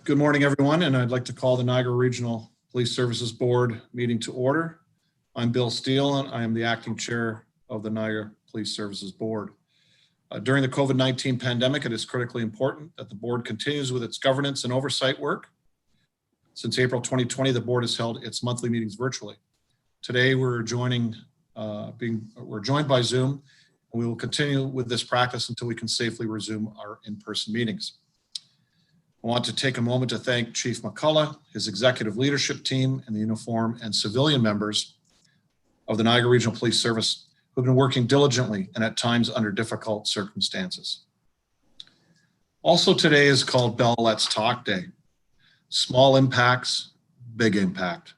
Good morning, everyone, and I'd like to call the Niagara Regional Police Services Board meeting to order. I'm Bill Steele, and I am the acting chair of the Niagara Police Services Board. During the COVID-19 pandemic, it is critically important that the board continues with its governance and oversight work. Since April 2020, the board has held its monthly meetings virtually. Today, we're joined by Zoom, and we will continue with this practice until we can safely resume our in-person meetings. I want to take a moment to thank Chief McCullough, his executive leadership team, and the uniform and civilian members of the Niagara Regional Police Service who've been working diligently and at times under difficult circumstances. Also today is called Bell Let's Talk Day. Small impacts, big impact.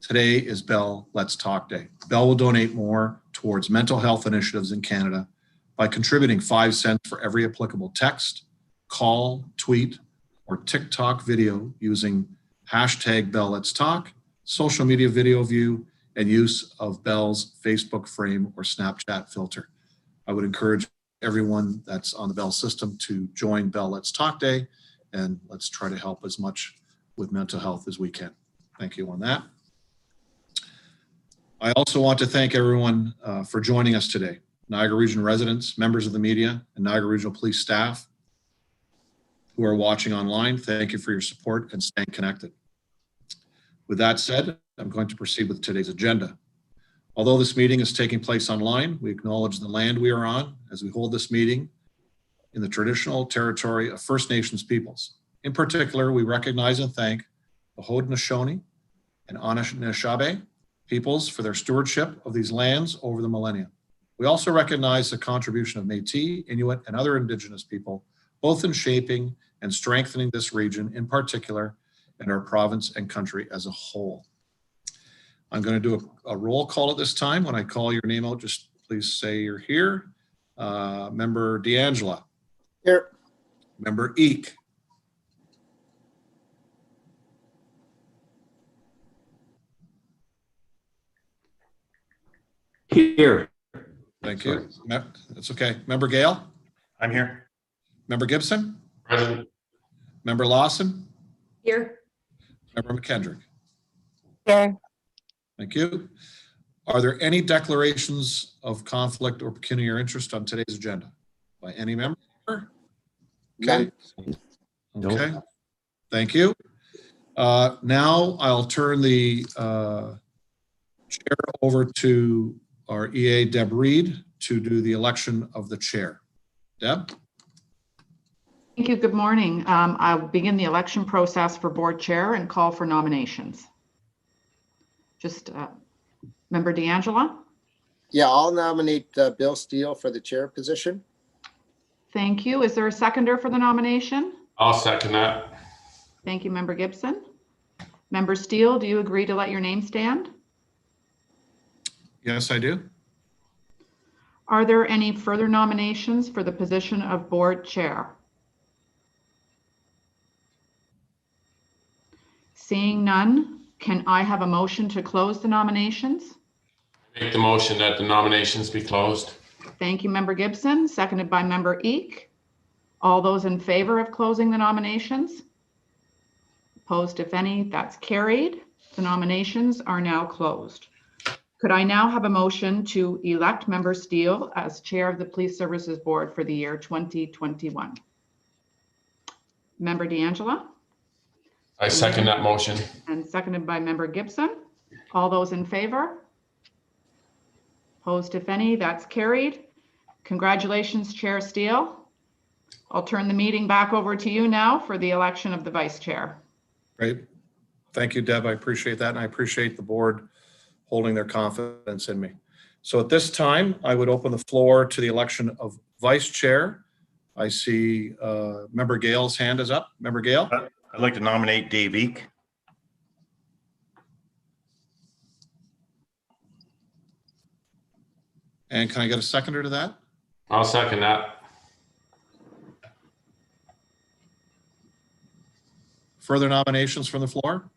Today is Bell Let's Talk Day. Bell will donate more towards mental health initiatives in Canada by contributing 5 cents for every applicable text, call, tweet, or TikTok video using hashtag Bell Let's Talk, social media video view, and use of Bell's Facebook frame or Snapchat filter. I would encourage everyone that's on the Bell system to join Bell Let's Talk Day, and let's try to help as much with mental health as we can. Thank you on that. I also want to thank everyone for joining us today. Niagara Region residents, members of the media, and Niagara Regional Police staff who are watching online. Thank you for your support and staying connected. With that said, I'm going to proceed with today's agenda. Although this meeting is taking place online, we acknowledge the land we are on as we hold this meeting in the traditional territory of First Nations peoples. In particular, we recognize and thank the Haudenosaunee and Anishinaabe peoples for their stewardship of these lands over the millennia. We also recognize the contribution of Métis, Inuit, and other Indigenous people, both in shaping and strengthening this region in particular, and our province and country as a whole. I'm going to do a roll call at this time. When I call your name out, just please say you're here. Member D'Angela. Here. Member Eek. Here. Thank you. That's okay. Member Gale. I'm here. Member Gibson. Present. Member Lawson. Here. Member McKendrick. Here. Thank you. Are there any declarations of conflict or pecuniary interest on today's agenda by any member? Okay. Okay. Thank you. Now I'll turn the chair over to our EA, Deb Reed, to do the election of the chair. Deb? Thank you. Good morning. I'll begin the election process for board chair and call for nominations. Just Member D'Angela. Yeah, I'll nominate Bill Steele for the chair position. Thank you. Is there a seconder for the nomination? I'll second that. Thank you, Member Gibson. Member Steele, do you agree to let your name stand? Yes, I do. Are there any further nominations for the position of board chair? Seeing none, can I have a motion to close the nominations? Make the motion that the nominations be closed. Thank you, Member Gibson, seconded by Member Eek. All those in favor of closing the nominations? Opposed, if any, that's carried. The nominations are now closed. Could I now have a motion to elect Member Steele as chair of the Police Services Board for the year 2021? Member D'Angela? I second that motion. And seconded by Member Gibson. All those in favor? Opposed, if any, that's carried. Congratulations, Chair Steele. I'll turn the meeting back over to you now for the election of the vice chair. Great. Thank you, Deb. I appreciate that. And I appreciate the board holding their confidence in me. So at this time, I would open the floor to the election of vice chair. I see Member Gale's hand is up. Member Gale? I'd like to nominate Dave Eek. And can I get a seconder to that? I'll second that. Further nominations from the floor?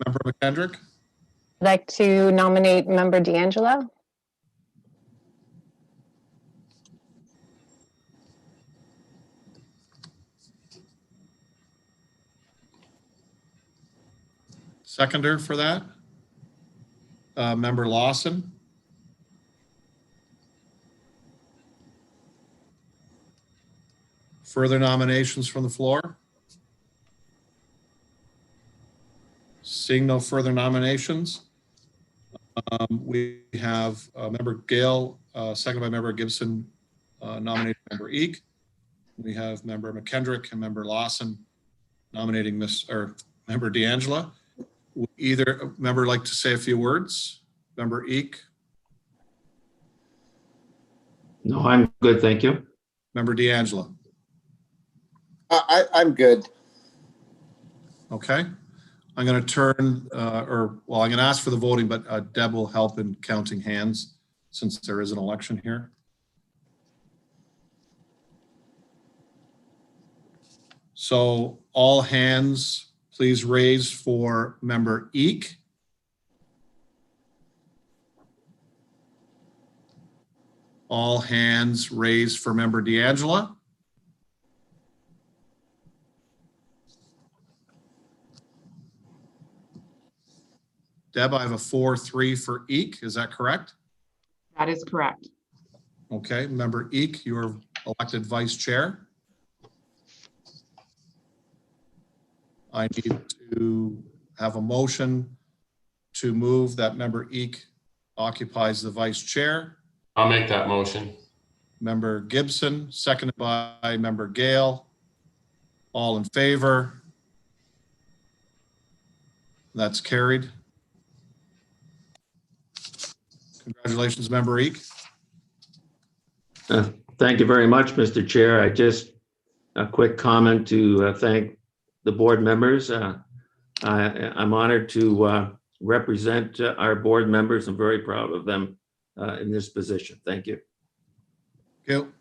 Member McKendrick? I'd like to nominate Member D'Angelo. Seconder for that? Member Lawson? Further nominations from the floor? Seeing no further nominations, we have Member Gale, second by Member Gibson, nominating Member Eek. We have Member McKendrick and Member Lawson nominating Member D'Angela. Would either member like to say a few words? Member Eek, No, I'm good, thank you. Member D'Angela. I'm good. Okay. I'm going to turn, I'm going to ask for the voting, but Deb will help in counting hands since there is an election here. So all hands, please raise for Member Eek. All hands raised for Member D'Angela. Deb, I have a 4-3 for Eek. Is that correct? That is correct. Okay, Member Eek, you are elected vice chair. I need to have a motion to move that Member Eek occupies the vice chair. I'll make that motion. Member Gibson, seconded by Member Gale. All in favor? That's carried. Congratulations, Member Eek. Thank you very much, Mr. Chair. A quick comment to thank the board members. I'm honored to represent our board members. I'm very proud of them in this position. Thank you. Thank you.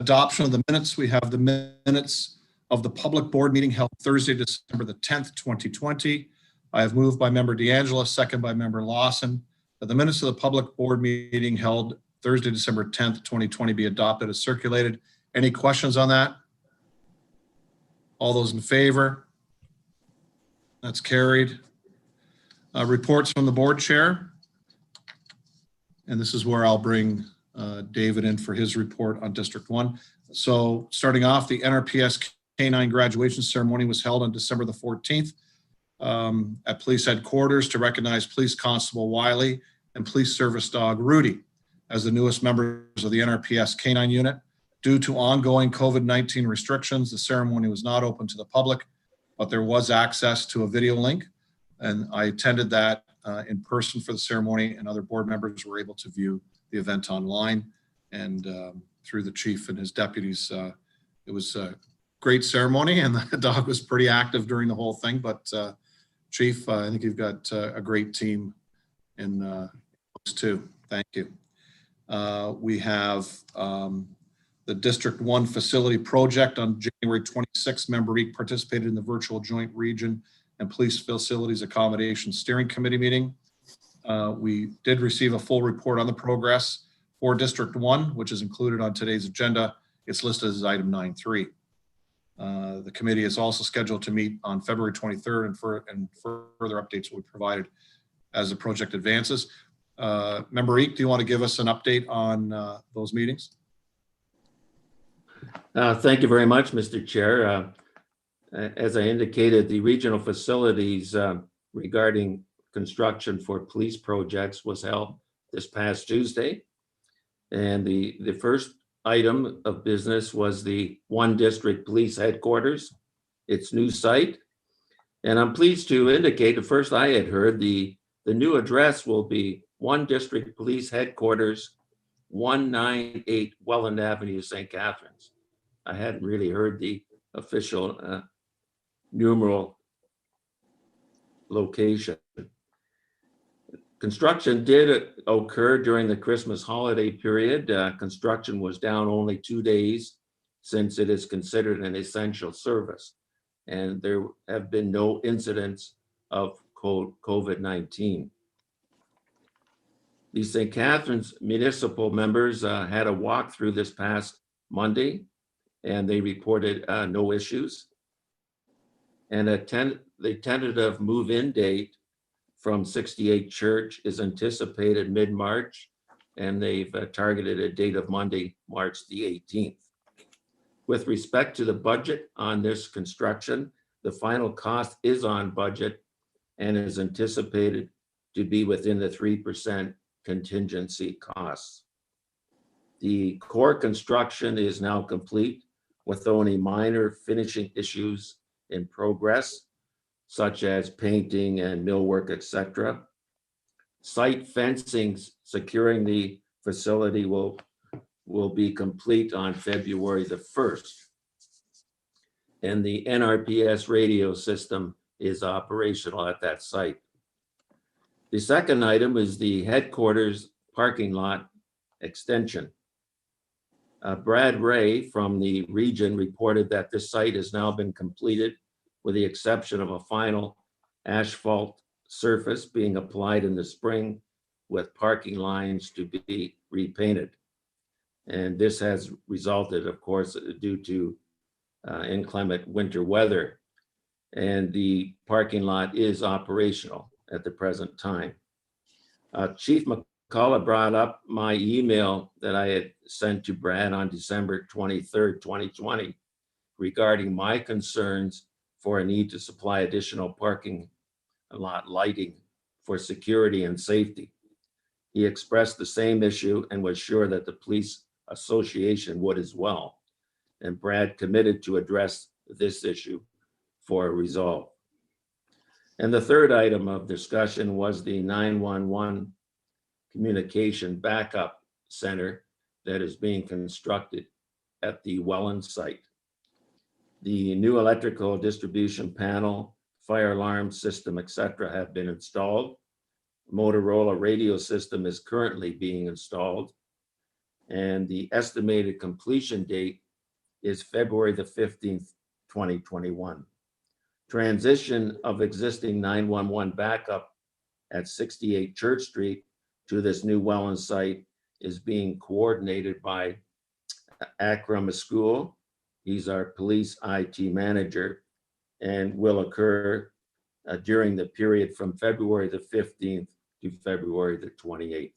Adoption of the minutes. We have the minutes of the public board meeting held Thursday, December the 10th, 2020. I have moved by Member D'Angela, second by Member Lawson, that the minutes of the public board meeting held Thursday, December 10th, 2020 be adopted as circulated. Any questions on that? All those in favor? That's carried. Reports from the board chair. And this is where I'll bring David in for his report on District 1. So starting off, the Nrps K-9 graduation ceremony was held on December the 14th at police headquarters to recognize Police Constable Wiley and Police Service Dog Rudy as the newest members of the Nrps K-9 unit. Due to ongoing COVID-19 restrictions, the ceremony was not open to the public, but there was access to a video link. And I attended that in person for the ceremony, and other board members were able to view the event online and through the chief and his deputies. It was a great ceremony, and the dog was pretty active during the whole thing. But Chief, I think you've got a great team in those two. Thank you. We have the District 1 facility project on January 26th. Member Eek participated in the virtual joint region and police facilities accommodation steering committee meeting. We did receive a full report on the progress for District 1, which is included on today's agenda. It's listed as item 9.3. The committee is also scheduled to meet on February 23rd, and further updates will be provided as the project advances. Member Eek, do you want to give us an update on those meetings? Thank you very much, Mr. Chair. As I indicated, the regional facilities regarding construction for police projects was held this past Tuesday. And the first item of business was the One District Police Headquarters, its new site. And I'm pleased to indicate, the first I had heard, the new address will be One District Police Headquarters, 198 Welland Avenue, St. Catharines. I hadn't really heard the official numeral location. Construction did occur during the Christmas holiday period. Construction was down only 2 days since it is considered an essential service. And there have been no incidents of COVID-19. The St. Catharines municipal members had a walkthrough this past Monday, and they reported no issues. And the tentative move-in date from 68 Church is anticipated mid-March, and they've targeted a date of Monday, March the 18th. With respect to the budget on this construction, the final cost is on budget and is anticipated to be within the 3% contingency costs. The core construction is now complete with only minor finishing issues in progress, such as painting and millwork, etc. Site fencing securing the facility will be complete on February the 1st. And the Nrps radio system is operational at that site. The second item is the headquarters parking lot extension. Brad Ray from the region reported that this site has now been completed with the exception of a final asphalt surface being applied in the spring with parking lines to be repainted. And this has resulted, of course, due to inclement winter weather. And the parking lot is operational at the present time. Chief McCullough brought up my email that I had sent to Brad on December 23rd, 2020, regarding my concerns for a need to supply additional parking lot lighting for security and safety. He expressed the same issue and was sure that the police association would as well. And Brad committed to address this issue for a resolve. And the third item of discussion was the 911 communication backup center that is being constructed at the Welland site. The new electrical distribution panel, fire alarm system, etc., have been installed. Motorola radio system is currently being installed, and the estimated completion date is February the 15th, 2021. Transition of existing 911 backup at 68 Church Street to this new Welland site is being coordinated by Akram Askul. He's our police IT manager, and will occur during the period from February the 15th to February the 28th.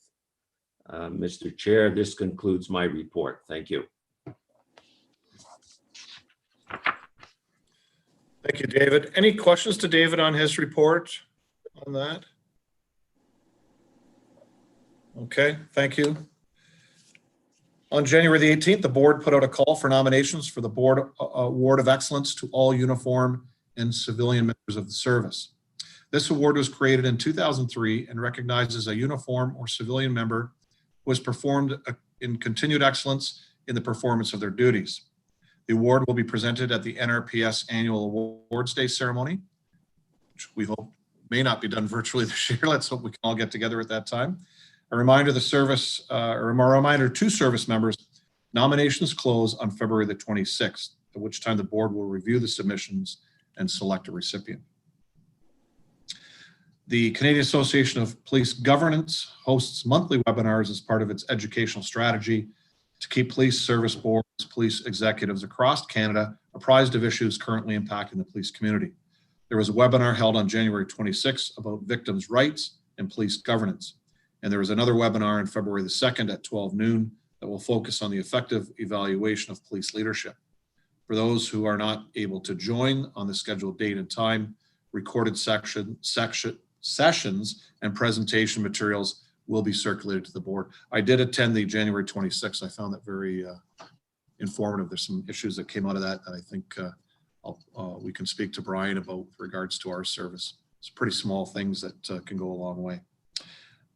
Mr. Chair, this concludes my report. Thank you. Thank you, David. Any questions to David on his report on that? Okay, thank you. On January the 18th, the board put out a call for nominations for the Board Award of Excellence to all uniform and civilian members of the service. This award was created in 2003 and recognizes a uniform or civilian member who has performed in continued excellence in the performance of their duties. The award will be presented at the Nrps Annual Awards Day ceremony, which we hope may not be done virtually this year. Let's hope we can all get together at that time. A reminder to service members, nominations close on February the 26th, at which time the board will review the submissions and select a recipient. The Canadian Association of Police Governance hosts monthly webinars as part of its educational strategy to keep police service boards, police executives across Canada apprised of issues currently impacting the police community. There was a webinar held on January 26th about victims' rights and police governance. And there was another webinar on February the 2nd at 12 noon that will focus on the effective evaluation of police leadership. For those who are not able to join on the scheduled date and time, recorded sessions and presentation materials will be circulated to the board. I did attend the January 26th. I found that very informative. There's some issues that came out of that I think we can speak to Brian about with regards to our service. It's pretty small things that can go a long way.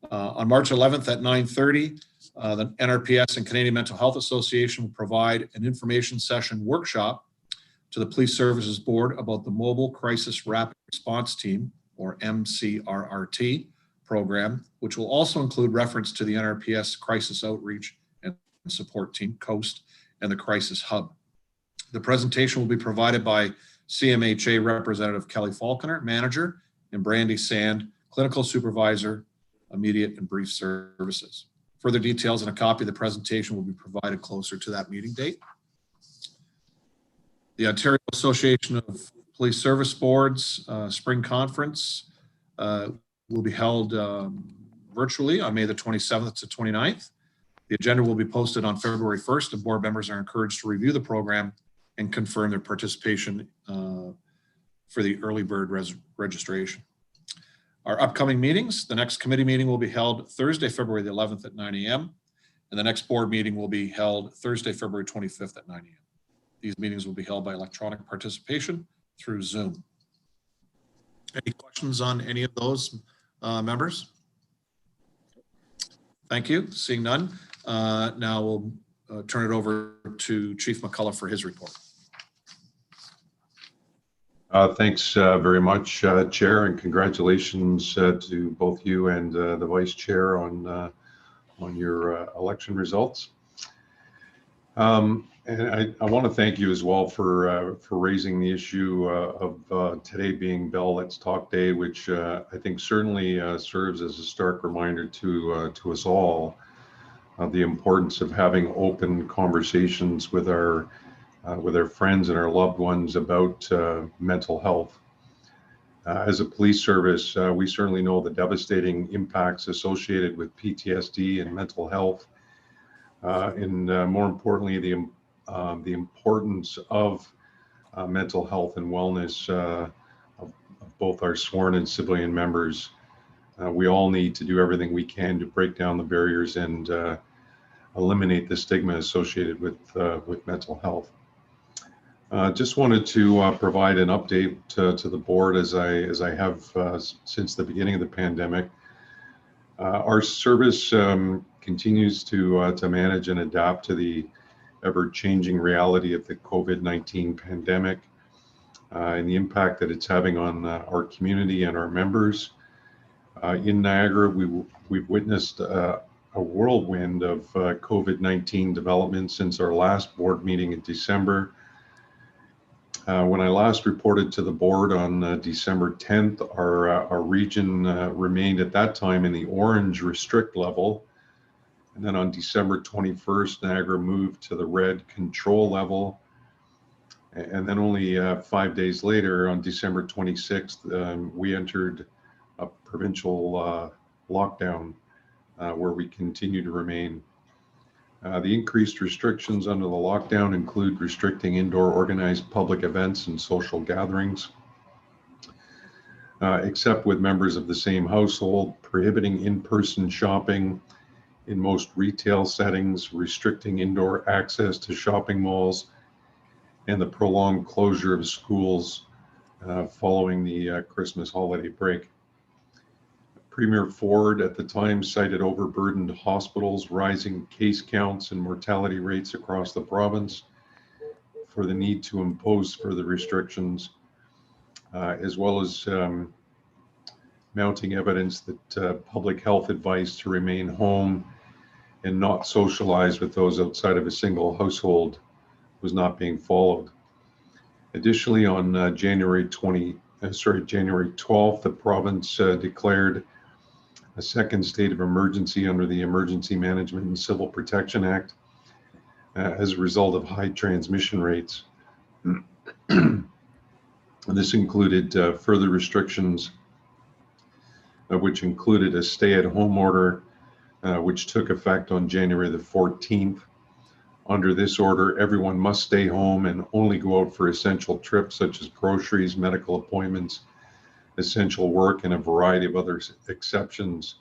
On March 11th at 9:30, the NRPS and Canadian Mental Health Association will provide an information session workshop to the Police Services Board about the Mobile Crisis Rapid Response Team, or MCRRT program, which will also include reference to the NRPS Crisis Outreach and Support Team, COAST, and the Crisis Hub. The presentation will be provided by CMHA Representative Kelly Falconer, Manager, and Brandy Sand, Clinical Supervisor, Immediate and Brief Services. Further details and a copy of the presentation will be provided closer to that meeting date. The Ontario Association of Police Service Board's Spring Conference will be held virtually on May the 27th to 29th. The agenda will be posted on February 1st, and board members are encouraged to review the program and confirm their participation for the early bird registration. Our upcoming meetings: the next committee meeting will be held Thursday, February the 11th at 9 a.m. and the next board meeting will be held Thursday, February 25th at 9 a.m. These meetings will be held by electronic participation through Zoom. Any questions on any of those members? Thank you. Seeing none, now we'll turn it over to Chief McCullough for his report. Thanks very much, Chair, and congratulations to both you and the Vice Chair on your election results. And I want to thank you as well for raising the issue of today being Bell Let's Talk Day, which I think certainly serves as a stark reminder to us all of the importance of having open conversations with our friends and our loved ones about mental health. As a police service, we certainly know the devastating impacts associated with PTSD and mental health, and more importantly, the importance of mental health and wellness of both our sworn and civilian members. We all need to do everything we can to break down the barriers and eliminate the stigma associated with mental health. Just wanted to provide an update to the board as I have since the beginning of the pandemic. Our service continues to manage and adapt to the ever-changing reality of the COVID-19 pandemic and the impact that it's having on our community and our members. In Niagara, we've witnessed a whirlwind of COVID-19 developments since our last board meeting in December. When I last reported to the board on December 10th, our region remained at that time in the orange restrict level. And then on December 21st, Niagara moved to the red control level. And then only 5 days later, on December 26th, we entered a provincial lockdown where we continue to remain. The increased restrictions under the lockdown include restricting indoor organized public events and social gatherings, except with members of the same household, prohibiting in-person shopping in most retail settings, restricting indoor access to shopping malls, and the prolonged closure of schools following the Christmas holiday break. Premier Ford at the time cited overburdened hospitals, rising case counts, and mortality rates across the province for the need to impose further restrictions, as well as mounting evidence that public health advice to remain home and not socialize with those outside of a single household was not being followed. Additionally, on January 12th, the province declared a second state of emergency under the Emergency Management and Civil Protection Act as a result of high transmission rates. And this included further restrictions, which included a stay-at-home order, which took effect on January the 14th. Under this order, everyone must stay home and only go out for essential trips such as groceries, medical appointments, essential work, and a variety of other exceptions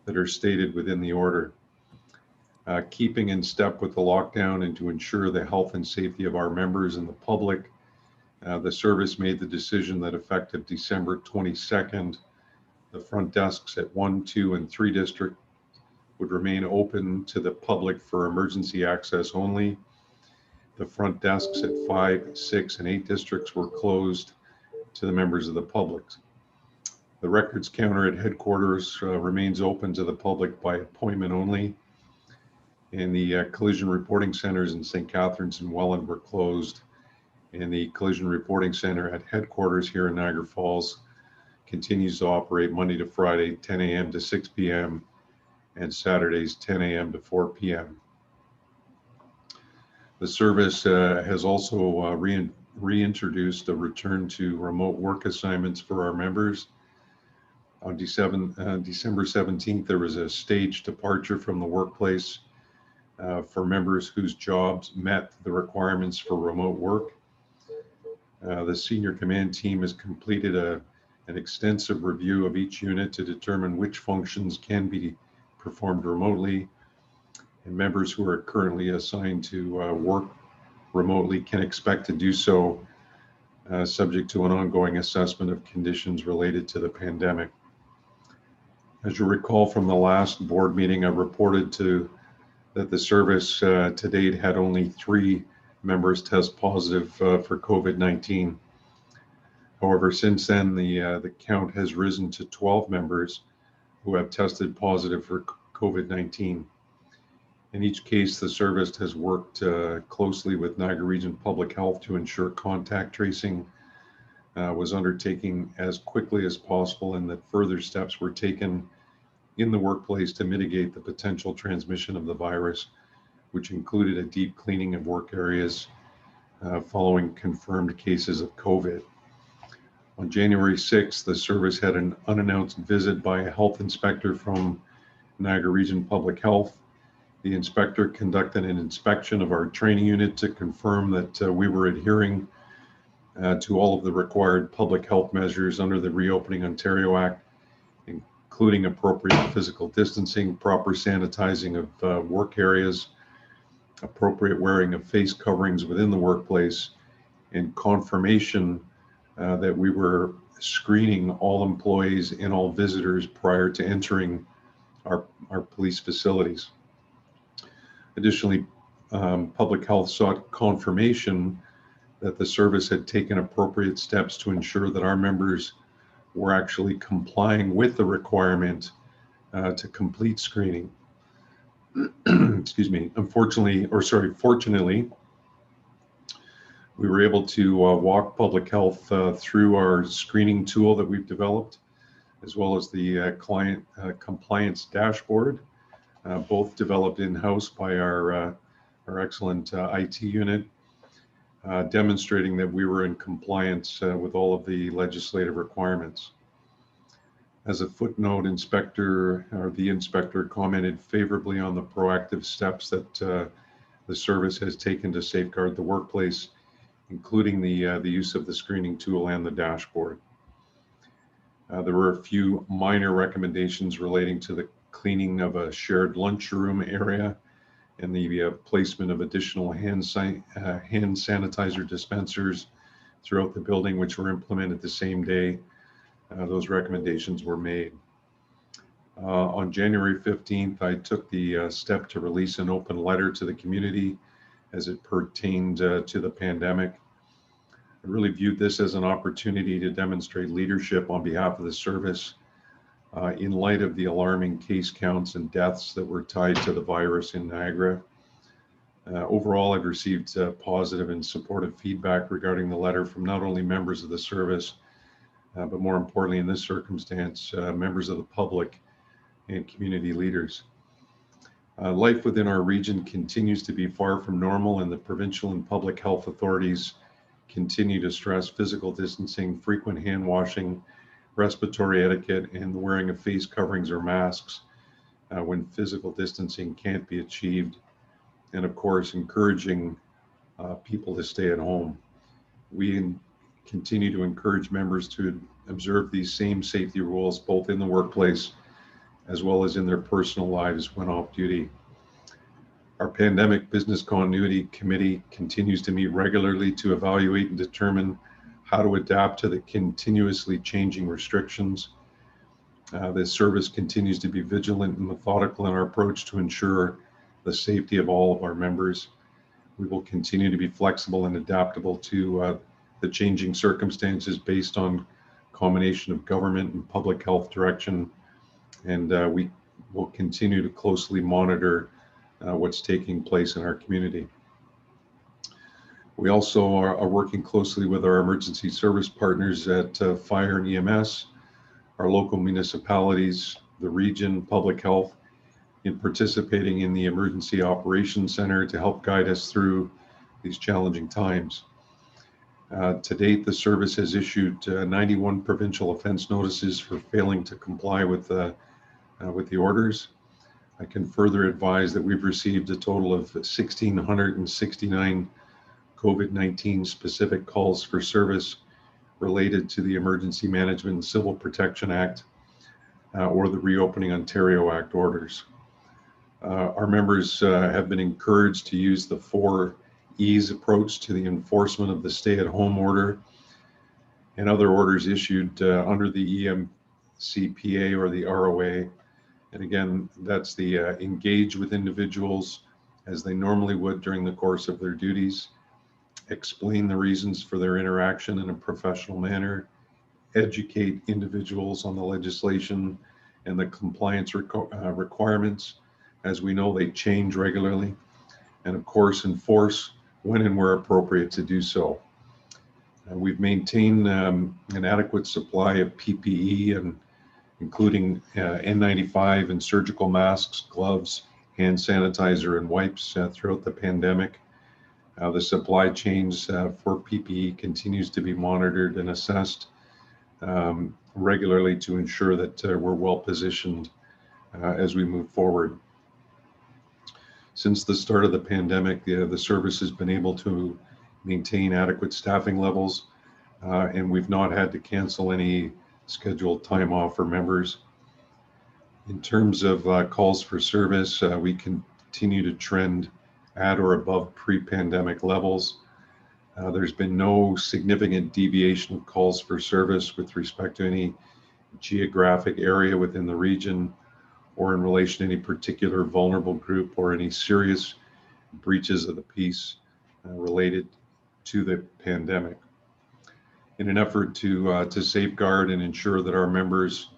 that are stated within the order. Keeping in step with the lockdown and to ensure the health and safety of our members and the public, the service made the decision that effective December 22nd, the front desks at 1, 2, and 3 district would remain open to the public for emergency access only. The front desks at 5, 6, and 8 districts were closed to the members of the public. The records counter at headquarters remains open to the public by appointment only. And the collision reporting centers in St. Catharines and Welland were closed. And the collision reporting center at headquarters here in Niagara Falls continues to operate Monday to Friday, 10 a.m. to 6 p.m. and Saturdays, 10 a.m. to 4 p.m. The service has also reintroduced a return to remote work assignments for our members. On December 17th, there was a staged departure from the workplace for members whose jobs met the requirements for remote work. The senior command team has completed an extensive review of each unit to determine which functions can be performed remotely, and members who are currently assigned to work remotely can expect to do so subject to an ongoing assessment of conditions related to the pandemic. As you recall from the last board meeting, I reported that the service to date had only 3 members test positive for COVID-19. However, since then, the count has risen to 12 members who have tested positive for COVID-19. In each case, the service has worked closely with Niagara Region Public Health to ensure contact tracing was undertaken as quickly as possible, and that further steps were taken in the workplace to mitigate the potential transmission of the virus, which included a deep cleaning of work areas following confirmed cases of COVID. On January 6th, the service had an unannounced visit by a health inspector from Niagara Region Public Health. The inspector conducted an inspection of our training unit to confirm that we were adhering to all of the required public health measures under the Reopening Ontario Act, including appropriate physical distancing, proper sanitizing of work areas, appropriate wearing of face coverings within the workplace, and confirmation that we were screening all employees and all visitors prior to entering our police facilities. Additionally, public health sought confirmation that the service had taken appropriate steps to ensure that our members were actually complying with the requirement to complete screening. Excuse me. Fortunately, we were able to walk public health through our screening tool that we've developed, as well as the client compliance dashboard, both developed in-house by our excellent IT unit, demonstrating that we were in compliance with all of the legislative requirements. As a footnote, the inspector commented favorably on the proactive steps that the service has taken to safeguard the workplace, including the use of the screening tool and the dashboard. There were a few minor recommendations relating to the cleaning of a shared lunchroom area and the placement of additional hand sanitizer dispensers throughout the building, which were implemented the same day those recommendations were made. On January 15th, I took the step to release an open letter to the community as it pertained to the pandemic. I really viewed this as an opportunity to demonstrate leadership on behalf of the service in light of the alarming case counts and deaths that were tied to the virus in Niagara. Overall, I've received positive and supportive feedback regarding the letter from not only members of the service, but more importantly in this circumstance, members of the public and community leaders. Life within our region continues to be far from normal, and the provincial and public health authorities continue to stress physical distancing, frequent hand washing, respiratory etiquette, and the wearing of face coverings or masks when physical distancing can't be achieved, and of course encouraging people to stay at home. We continue to encourage members to observe these same safety rules both in the workplace as well as in their personal lives when off duty. Our Pandemic Business Continuity Committee continues to meet regularly to evaluate and determine how to adapt to the continuously changing restrictions. The service continues to be vigilant and methodical in our approach to ensure the safety of all of our members. We will continue to be flexible and adaptable to the changing circumstances based on combination of government and public health direction, and we will continue to closely monitor what's taking place in our community. We also are working closely with our emergency service partners at Fire and EMS, our local municipalities, the region, public health, in participating in the Emergency Operations Center to help guide us through these challenging times. To date, the service has issued 91 provincial offense notices for failing to comply with the orders. I can further advise that we've received a total of 1,669 COVID-19 specific calls for service related to the Emergency Management and Civil Protection Act or the Reopening Ontario Act orders. Our members have been encouraged to use the 4 E's approach to the enforcement of the stay-at-home order and other orders issued under the EMCPA or the ROA. And again, that's the engage with individuals as they normally would during the course of their duties, explain the reasons for their interaction in a professional manner, educate individuals on the legislation and the compliance requirements. As we know, they change regularly, and of course, enforce when and where appropriate to do so. We've maintained an adequate supply of PPE, and including N95 and surgical masks, gloves, hand sanitizer, and wipes throughout the pandemic. The supply chains for PPE continues to be monitored and assessed regularly to ensure that we're well positioned as we move forward. Since the start of the pandemic, the service has been able to maintain adequate staffing levels, and we've not had to cancel any scheduled time off for members. In terms of calls for service, we continue to trend at or above pre-pandemic levels. There's been no significant deviation of calls for service with respect to any geographic area within the region or in relation to any particular vulnerable group or any serious breaches of the peace related to the pandemic. In an effort to safeguard and ensure that our members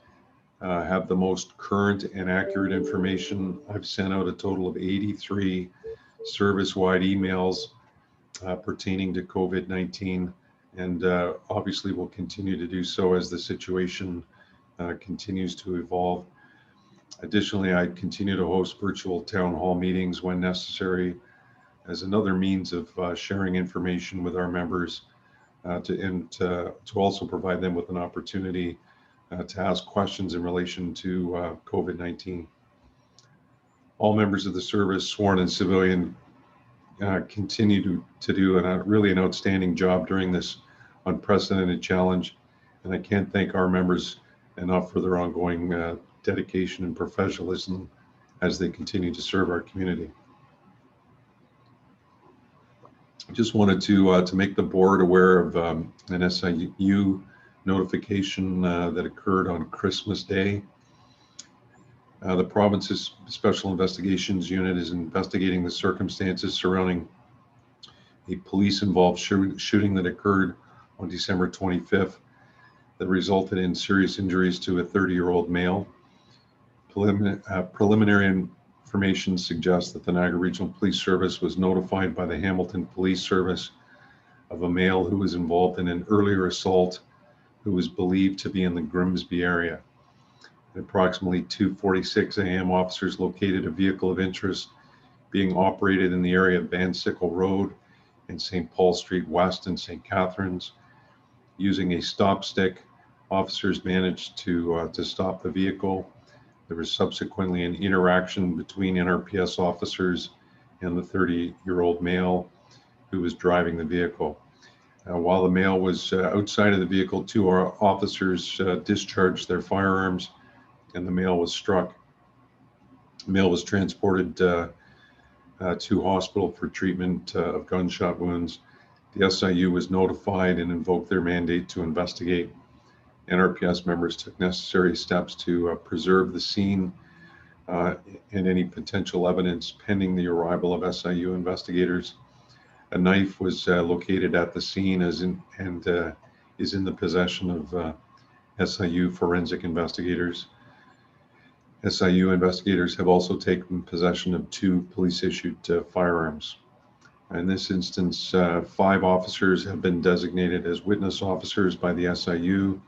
have the most current and accurate information, I've sent out a total of 83 service-wide emails pertaining to COVID-19, and obviously will continue to do so as the situation continues to evolve. Additionally, I continue to host virtual town hall meetings when necessary as another means of sharing information with our members to also provide them with an opportunity to ask questions in relation to COVID-19. All members of the service, sworn and civilian, continue to do really an outstanding job during this unprecedented challenge. And I can't thank our members enough for their ongoing dedication and professionalism as they continue to serve our community. I just wanted to make the board aware of an SIU notification that occurred on Christmas Day. The province's Special Investigations Unit is investigating the circumstances surrounding a police-involved shooting that occurred on December 25th that resulted in serious injuries to a 30-year-old male. Preliminary information suggests that the Niagara Regional Police Service was notified by the Hamilton Police Service of a male who was involved in an earlier assault who was believed to be in the Grimsby area. At approximately 2:46 a.m., officers located a vehicle of interest being operated in the area of Van Sickle Road and St. Paul Street West and St. Catharines. Using a stop stick, officers managed to stop the vehicle. There was subsequently an interaction between Nrps officers and the 30-year-old male who was driving the vehicle. While the male was outside of the vehicle, 2 officers discharged their firearms and the male was struck. The male was transported to hospital for treatment of gunshot wounds. The SIU was notified and invoked their mandate to investigate. NRPS members took necessary steps to preserve the scene and any potential evidence pending the arrival of SIU investigators. A knife was located at the scene and is in the possession of SIU forensic investigators. SIU investigators have also taken possession of 2 police-issued firearms. In this instance, 5 officers have been designated as witness officers by the SIU,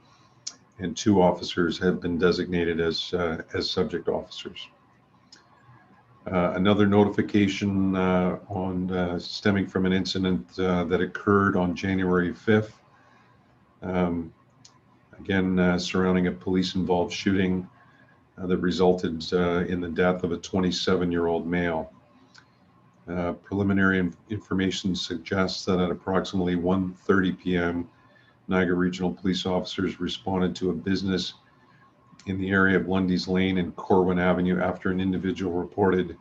and 2 officers have been designated as subject officers. Another notification stemming from an incident that occurred on January 5th. Again, surrounding a police-involved shooting that resulted in the death of a 27-year-old male. Preliminary information suggests that at approximately 1:30 p.m., Niagara Regional Police officers responded to a business in the area of Lundy's Lane and Corwin Avenue after an individual reported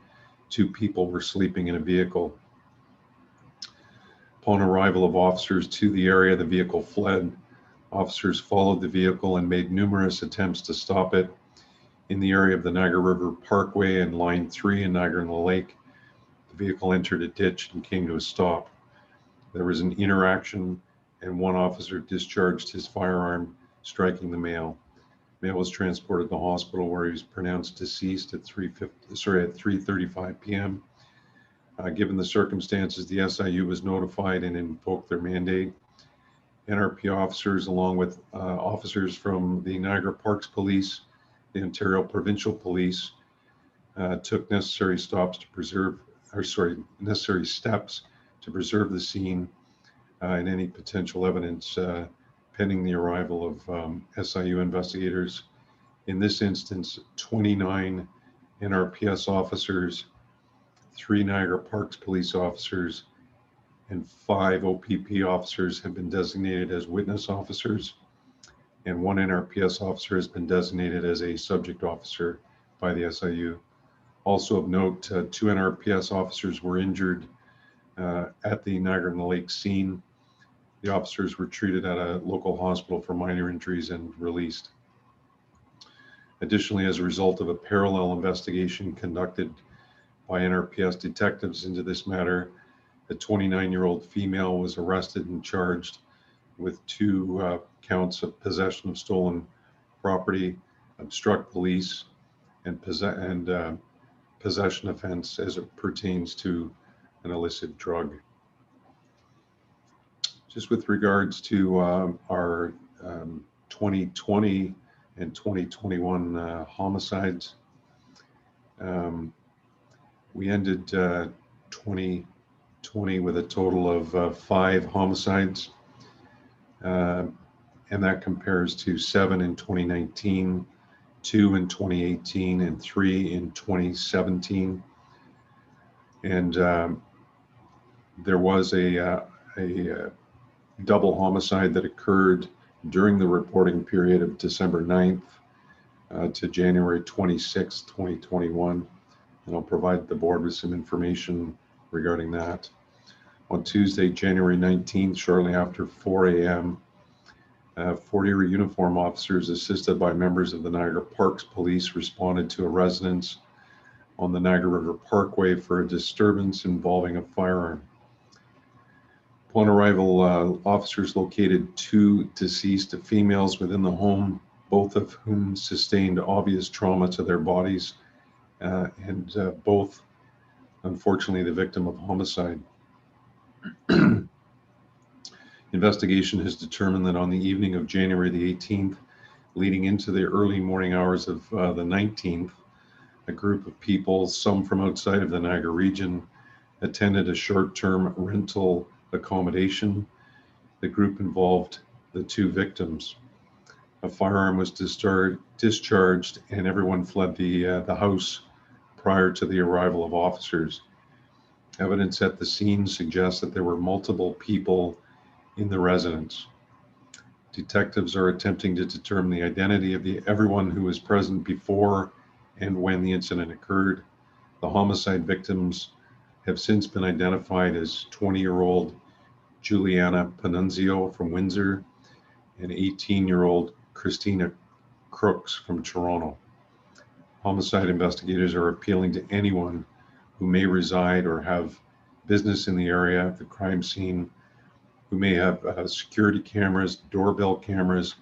2 people were sleeping in a vehicle. Upon arrival of officers to the area, the vehicle fled. Officers followed the vehicle and made numerous attempts to stop it. In the area of the Niagara River Parkway and Line 3 in Niagara-on-the-Lake, the vehicle entered a ditch and came to a stop. There was an interaction and one officer discharged his firearm, striking the male. The male was transported to the hospital where he was pronounced deceased at 3:35 p.m. Given the circumstances, the SIU was notified and invoked their mandate. NRP officers, along with officers from the Niagara Parks Police, the Ontario Provincial Police, took necessary steps to preserve the scene and any potential evidence pending the arrival of SIU investigators. In this instance, 29 NRPS officers, 3 Niagara Parks police officers, and 5 OPP officers have been designated as witness officers, and 1 NRPS officer has been designated as a subject officer by the SIU. Also of note, 2 NRPS officers were injured at the Niagara-on-the-Lake scene. The officers were treated at a local hospital for minor injuries and released. Additionally, as a result of a parallel investigation conducted by NRPS detectives into this matter, a 29-year-old female was arrested and charged with 2 counts of possession of stolen property, obstruct police, and possession offense as it pertains to an illicit drug. Just with regards to our 2020 and 2021 homicides, we ended 2020 with a total of 5 homicides, and that compares to 7 in 2019, 2 in 2018, and 3 in 2017. And there was a double homicide that occurred during the reporting period of December 9th to January 26th, 2021. And I'll provide the board with some information regarding that. On Tuesday, January 19th, shortly after 4 a.m., 40 uniform officers assisted by members of the Niagara Parks Police responded to a residence on the Niagara River Parkway for a disturbance involving a firearm. Upon arrival, officers located 2 deceased females within the home, both of whom sustained obvious trauma to their bodies, and both, unfortunately, the victim of homicide. Investigation has determined that on the evening of January the 18th, leading into the early morning hours of the 19th, a group of people, some from outside of the Niagara region, attended a short-term rental accommodation. The group involved the 2 victims. A firearm was discharged and everyone fled the house prior to the arrival of officers. Evidence at the scene suggests that there were multiple people in the residence. Detectives are attempting to determine the identity of everyone who was present before and when the incident occurred. The homicide victims have since been identified as 20-year-old Juliana Panunzio from Windsor and 18-year-old Christina Crooks from Toronto. Homicide investigators are appealing to anyone who may reside or have business in the area of the crime scene, who may have security cameras, doorbell cameras,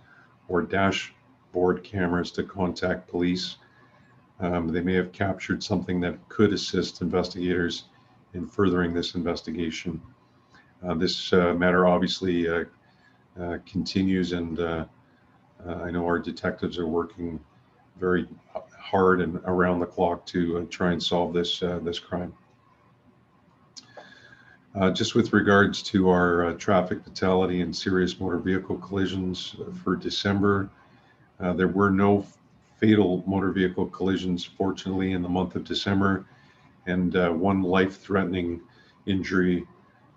or dashboard cameras to contact police. They may have captured something that could assist investigators in furthering this investigation. This matter obviously continues, and I know our detectives are working very hard and around the clock to try and solve this crime. Just with regards to our traffic fatality and serious motor vehicle collisions for December, there were no fatal motor vehicle collisions, fortunately, in the month of December, and one life-threatening injury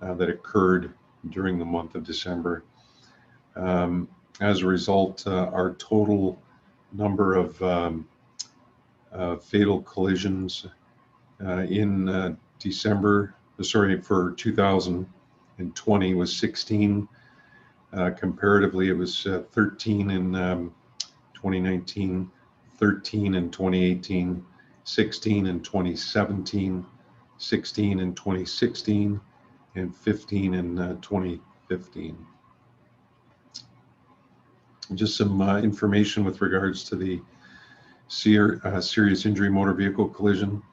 that occurred during the month of December. As a result, our total number of fatal collisions in December, for 2020 was 16. Comparatively, it was 13 in 2019, 13 in 2018, 16 in 2017, 16 in 2016, and 15 in 2015. Just some information with regards to the serious injury motor vehicle collision.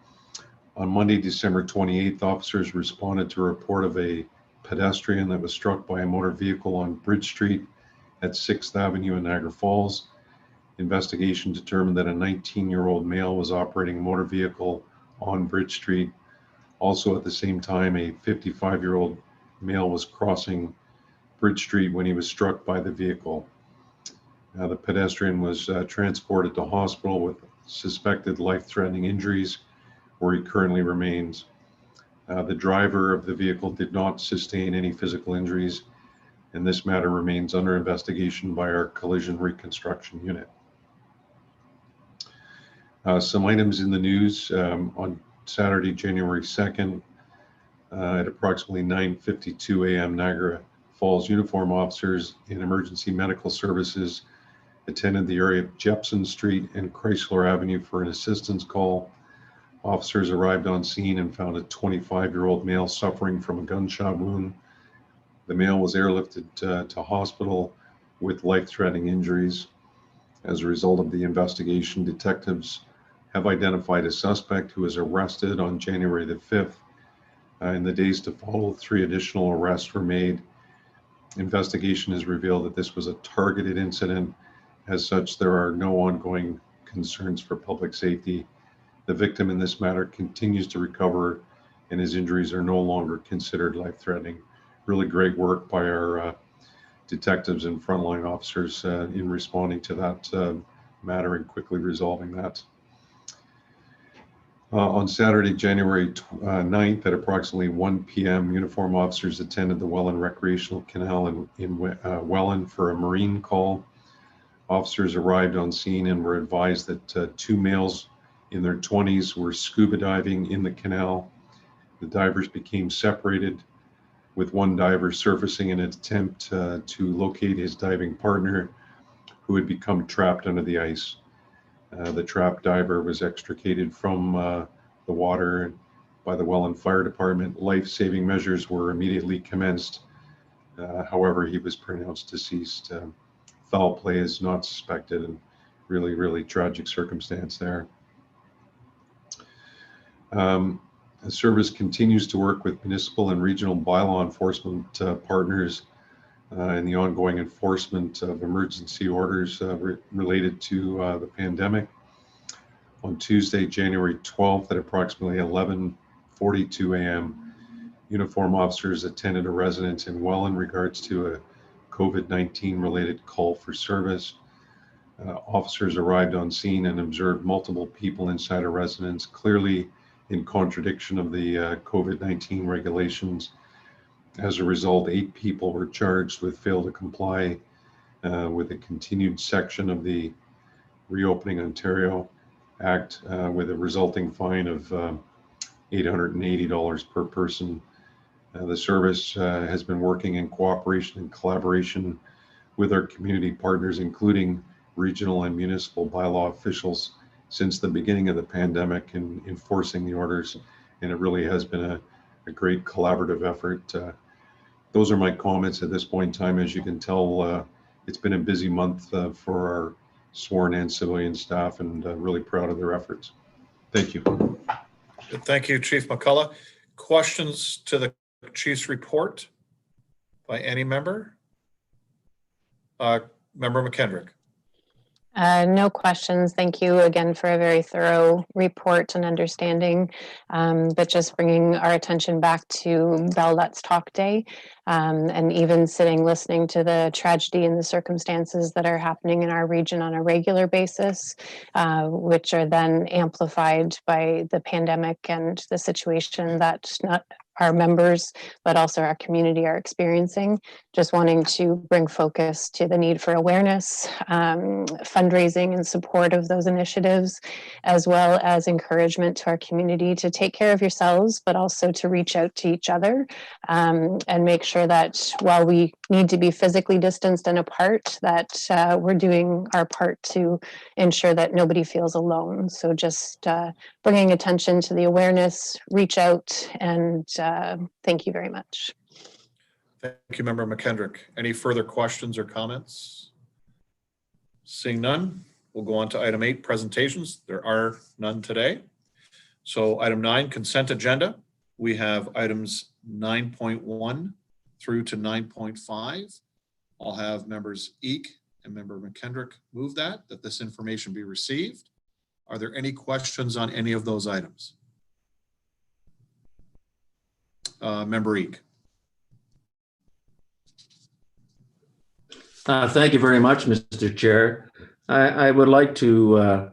On Monday, December 28th, officers responded to a report of a pedestrian that was struck by a motor vehicle on Bridge Street at 6th Avenue in Niagara Falls. Investigation determined that a 19-year-old male was operating a motor vehicle on Bridge Street. Also at the same time, a 55-year-old male was crossing Bridge Street when he was struck by the vehicle. The pedestrian was transported to hospital with suspected life-threatening injuries, where he currently remains. The driver of the vehicle did not sustain any physical injuries, and this matter remains under investigation by our collision reconstruction unit. Some items in the news on Saturday, January 2nd, at approximately 9:52 a.m., Niagara Falls uniform officers in emergency medical services attended the area of Jepson Street and Chrysler Avenue for an assistance call. Officers arrived on scene and found a 25-year-old male suffering from a gunshot wound. The male was airlifted to hospital with life-threatening injuries. As a result of the investigation, detectives have identified a suspect who was arrested on January the 5th. In the days to follow, 3 additional arrests were made. Investigation has revealed that this was a targeted incident. As such, there are no ongoing concerns for public safety. The victim in this matter continues to recover, and his injuries are no longer considered life-threatening. Really great work by our detectives and frontline officers in responding to that matter and quickly resolving that. On Saturday, January 9th at approximately 1 p.m., uniform officers attended the Welland Recreational Canal in Welland for a marine call. Officers arrived on scene and were advised that 2 males in their 20s were scuba diving in the canal. The divers became separated, with one diver surfacing in an attempt to locate his diving partner, who had become trapped under the ice. The trapped diver was extricated from the water by the Welland Fire Department. Life-saving measures were immediately commenced. However, he was pronounced deceased. Foul play is not suspected, and really, really tragic circumstance there. The service continues to work with municipal and regional bylaw enforcement partners in the ongoing enforcement of emergency orders related to the pandemic. On Tuesday, January 12th at approximately 11:42 a.m., uniform officers attended a residence in Welland in regards to a COVID-19 related call for service. Officers arrived on scene and observed multiple people inside a residence, clearly in contradiction of the COVID-19 regulations. As a result, 8 people were charged with fail to comply with a continued section of the Reopening Ontario Act with a resulting fine of $880 per person. The service has been working in cooperation and collaboration with our community partners, including regional and municipal bylaw officials, since the beginning of the pandemic in enforcing the orders, and it really has been a great collaborative effort. Those are my comments at this point in time. As you can tell, it's been a busy month for our sworn and civilian staff, and really proud of their efforts. Thank you. Thank you, Chief McCullough. Questions to the Chief's report by any member? Member McKendrick. No questions. Thank you again for a very thorough report and understanding, but just bringing our attention back to Bell Let's Talk Day, and even sitting listening to the tragedy and the circumstances that are happening in our region on a regular basis, which are then amplified by the pandemic and the situation that not our members, but also our community are experiencing. Just wanting to bring focus to the need for awareness, fundraising and support of those initiatives, as well as encouragement to our community to take care of yourselves, but also to reach out to each other, and make sure that while we need to be physically distanced and apart, that we're doing our part to ensure that nobody feels alone. So just bringing attention to the awareness, reach out, and thank you very much. Thank you, Member McKendrick. Any further questions or comments? Seeing none, we'll go on to item 8, presentations. There are none today. So item 9, consent agenda. We have items 9.1 through to 9.5. I'll have members Eek and Member McKendrick move that this information be received. Are there any questions on any of those items? Member Eek. Thank you very much, Mr. Chair. I would like to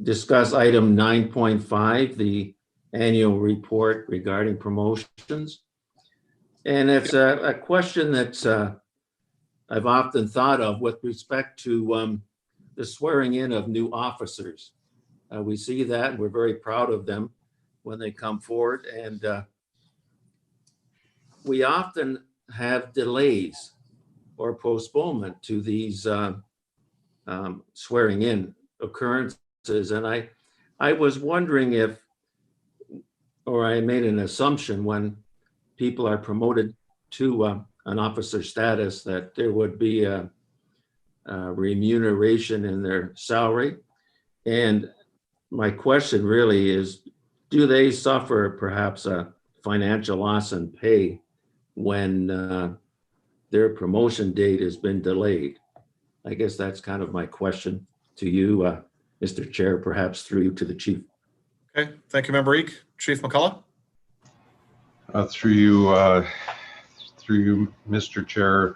discuss item 9.5, the annual report regarding promotions. And it's a question that I've often thought of with respect to the swearing in of new officers. We see that and we're very proud of them when they come forward. And we often have delays or postponement to these swearing in occurrences. And I was wondering if, or I made an assumption when people are promoted to an officer status that there would be a remuneration in their salary. And my question really is, do they suffer perhaps a financial loss in pay when their promotion date has been delayed? I guess that's kind of my question to you, Mr. Chair, perhaps through you to the chief. Okay, thank you, Member Eek. Chief McCullough. Through you, Mr. Chair.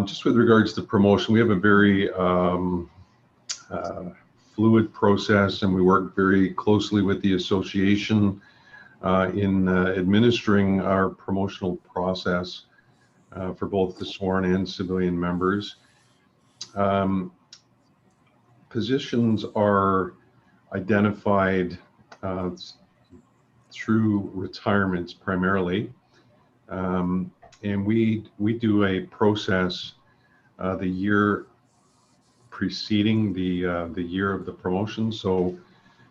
Just with regards to promotion, we have a very fluid process, and we work very closely with the association in administering our promotional process for both the sworn and civilian members. Positions are identified through retirements primarily, and we do a process the year preceding the year of the promotion. So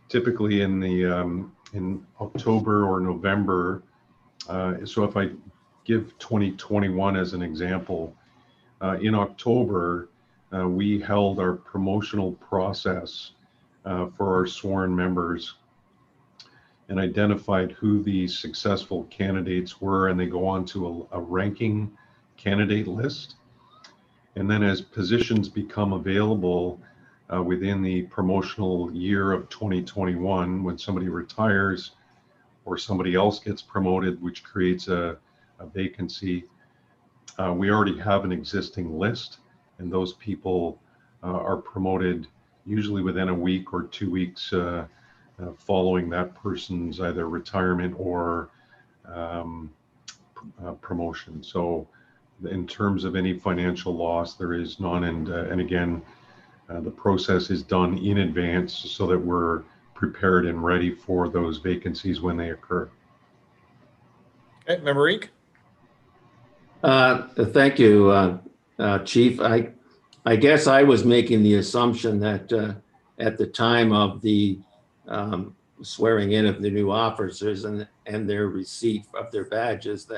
typically in October or November. So if I give 2021 as an example, in October, we held our promotional process for our sworn members and identified who the successful candidates were, and they go on to a ranking candidate list. And then as positions become available within the promotional year of 2021, when somebody retires or somebody else gets promoted, which creates a vacancy, we already have an existing list, and those people are promoted usually within a week or 2 weeks following that person's either retirement or promotion. So in terms of any financial loss, there is none. And again, the process is done in advance so that we're prepared and ready for those vacancies when they occur. Okay, Member Eek. Thank you, Chief. I guess I was making the assumption that at the time of the swearing in of the new officers and their receipt of their badges,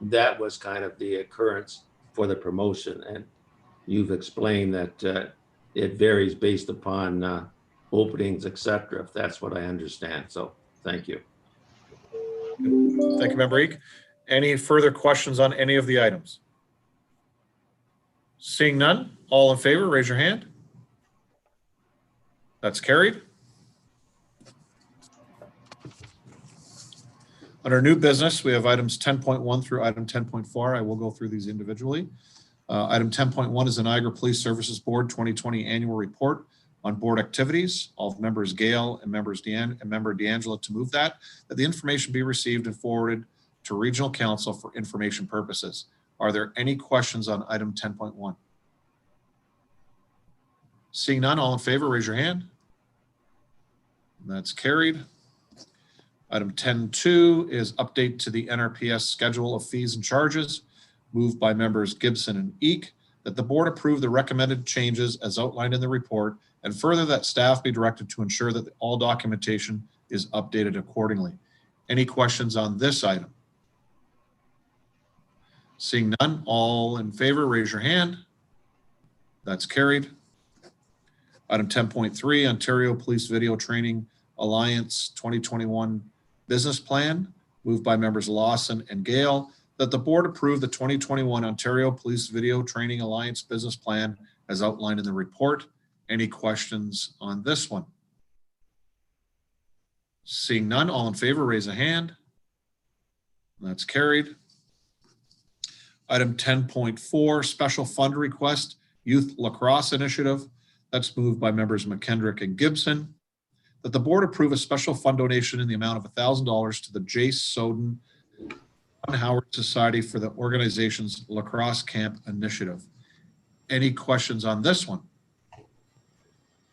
that was kind of the occurrence for the promotion. And you've explained that it varies based upon openings, etc., if that's what I understand. So thank you. Thank you, Member Eek. Any further questions on any of the items? Seeing none, all in favor, raise your hand. That's carried. Under new business, we have items 10.1 through item 10.4. I will go through these individually. Item 10.1 is the Niagara Police Services Board 2020 Annual Report on Board Activities. All members Gail and member D'Angela to move that the information be received and forwarded to Regional Council for information purposes. Are there any questions on item 10.1? Seeing none, all in favor, raise your hand. That's carried. Item 10.2 is update to the NRPS schedule of fees and charges, moved by members Gibson and Eek, that the board approve the recommended changes as outlined in the report, and further that staff be directed to ensure that all documentation is updated accordingly. Any questions on this item? Seeing none, all in favor, raise your hand. That's carried. Item 10.3, Ontario Police Video Training Alliance 2021 Business Plan, moved by members Lawson and Gale, that the board approve the 2021 Ontario Police Video Training Alliance Business Plan as outlined in the report. Any questions on this one? Seeing none, all in favor, raise a hand. That's carried. Item 10.4, Special Fund Request, Youth Lacrosse Initiative. That's moved by members McKendrick and Gibson. That the board approve a special fund donation in the amount of $1,000 to the Jace Soden Howard Society for the organization's lacrosse camp initiative. Any questions on this one?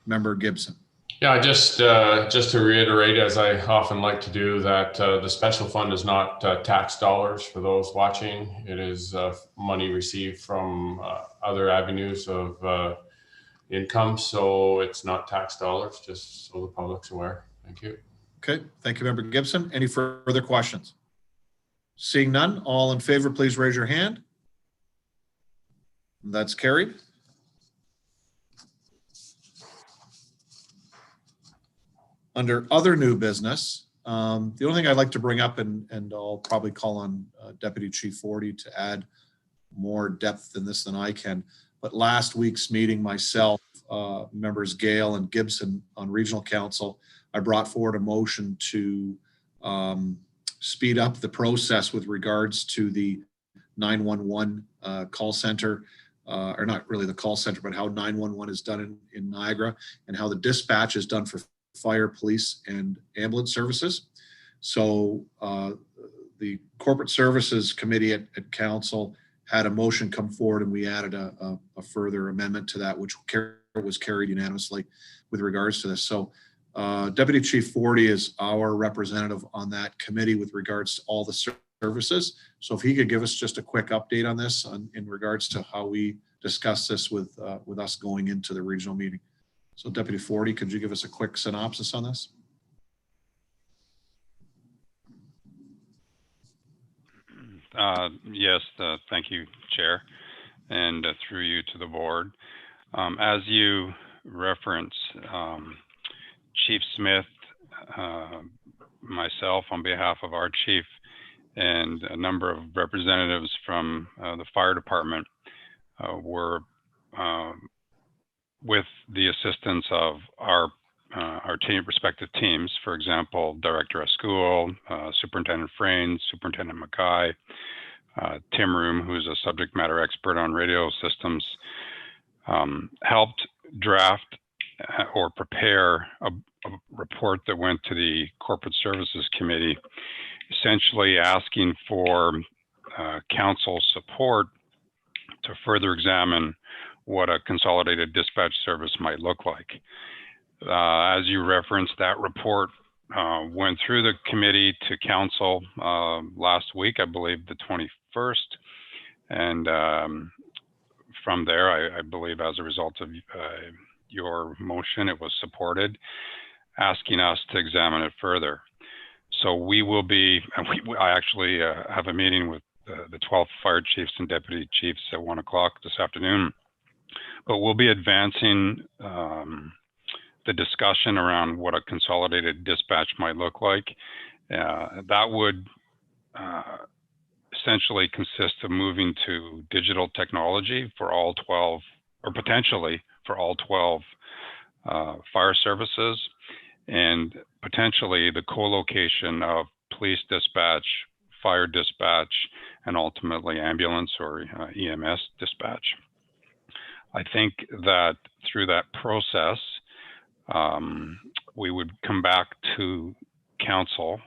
Member Gibson. Yeah, just to reiterate, as I often like to do, that the special fund is not tax dollars for those watching. It is money received from other avenues of income, so it's not tax dollars, just so the public's aware. Thank you. Okay, thank you, Member Gibson. Any further questions? Seeing none, all in favor, please raise your hand. That's carried. Under other new business, the only thing I'd like to bring up, and I'll probably call on Deputy Chief Forty to add more depth in this than I can, but last week's meeting, myself, members Gale and Gibson on Regional Council, I brought forward a motion to speed up the process with regards to the 911 call center, or not really the call center, but how 911 is done in Niagara and how the dispatch is done for fire, police, and ambulance services. So the Corporate Services Committee at Council had a motion come forward, and we added a further amendment to that, which was carried unanimously with regards to this. So Deputy Chief Forty is our representative on that committee with regards to all the services. So if he could give us just a quick update on this in regards to how we discuss this with us going into the regional meeting. So Deputy Forty, could you give us a quick synopsis on this? Yes, thank you, Chair, and through you to the board. As you reference, Chief Smith, myself on behalf of our chief, and a number of representatives from the fire department were with the assistance of our respective teams, for example, Director of School, Superintendent Frain, Superintendent Mackay, Tim Room, who's a subject matter expert on radio systems, helped draft or prepare a report that went to the Corporate Services Committee, essentially asking for council support to further examine what a consolidated dispatch service might look like. As you referenced, that report went through the committee to council last week, I believe the 21st. And from there, I believe as a result of your motion, it was supported, asking us to examine it further. So we will be, I actually have a meeting with the 12 fire chiefs and deputy chiefs at 1 o'clock this afternoon. But we'll be advancing the discussion around what a consolidated dispatch might look like. That would essentially consist of moving to digital technology for all 12, or potentially for all 12 fire services, and potentially the co-location of police dispatch, fire dispatch, and ultimately ambulance or EMS dispatch. I think that through that process, we would come back to council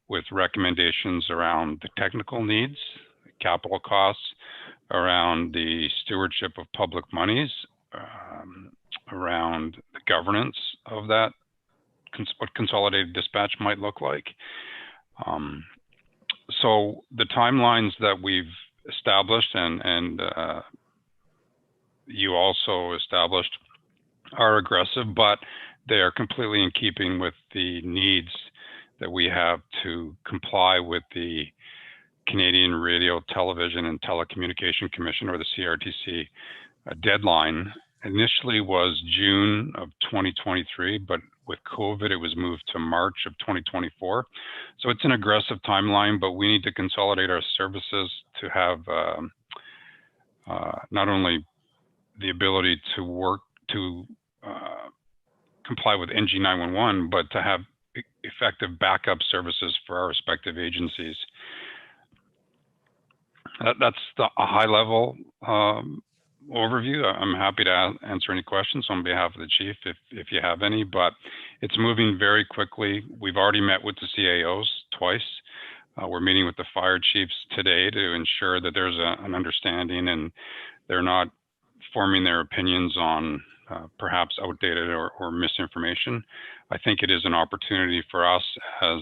with recommendations around the technical needs, capital costs, around the stewardship of public monies, around the governance of that, what consolidated dispatch might look like. So the timelines that we've established and you also established are aggressive, but they are completely in keeping with the needs that we have to comply with the Canadian Radio, Television and Telecommunication Commission, or the CRTC, deadline. Initially was June of 2023, but with COVID, it was moved to March of 2024. So it's an aggressive timeline, but we need to consolidate our services to have not only the ability to work to comply with NG 911, but to have effective backup services for our respective agencies. That's a high level overview. I'm happy to answer any questions on behalf of the chief if you have any, but it's moving very quickly. We've already met with the CAOs twice. We're meeting with the fire chiefs today to ensure that there's an understanding and they're not forming their opinions on perhaps outdated or misinformation. I think it is an opportunity for us as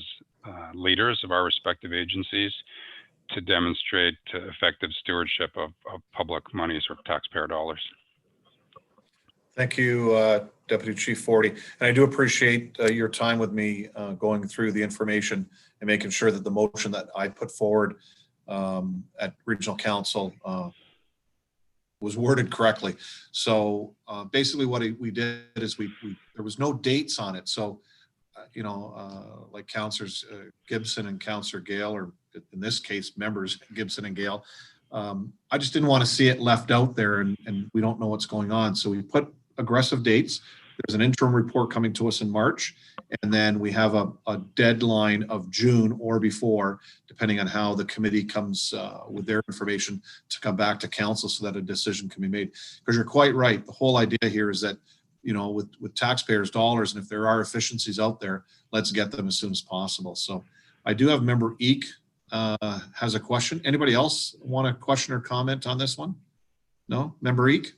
leaders of our respective agencies to demonstrate effective stewardship of public monies or taxpayer dollars. Thank you, Deputy Chief Forty. And I do appreciate your time with me going through the information and making sure that the motion that I put forward at Regional Council was worded correctly. So basically what we did is there was no dates on it. So, like Councillors Gibson and Councillor Gale, or in this case, members Gibson and Gale, I just didn't want to see it left out there and we don't know what's going on. So we put aggressive dates. There's an interim report coming to us in March, and then we have a deadline of June or before, depending on how the committee comes with their information, to come back to council so that a decision can be made. Because you're quite right. The whole idea here is that, with taxpayers' dollars, and if there are efficiencies out there, let's get them as soon as possible. So I do have Member Eek has a question. Anybody else want a question or comment on this one? No? Member Eek?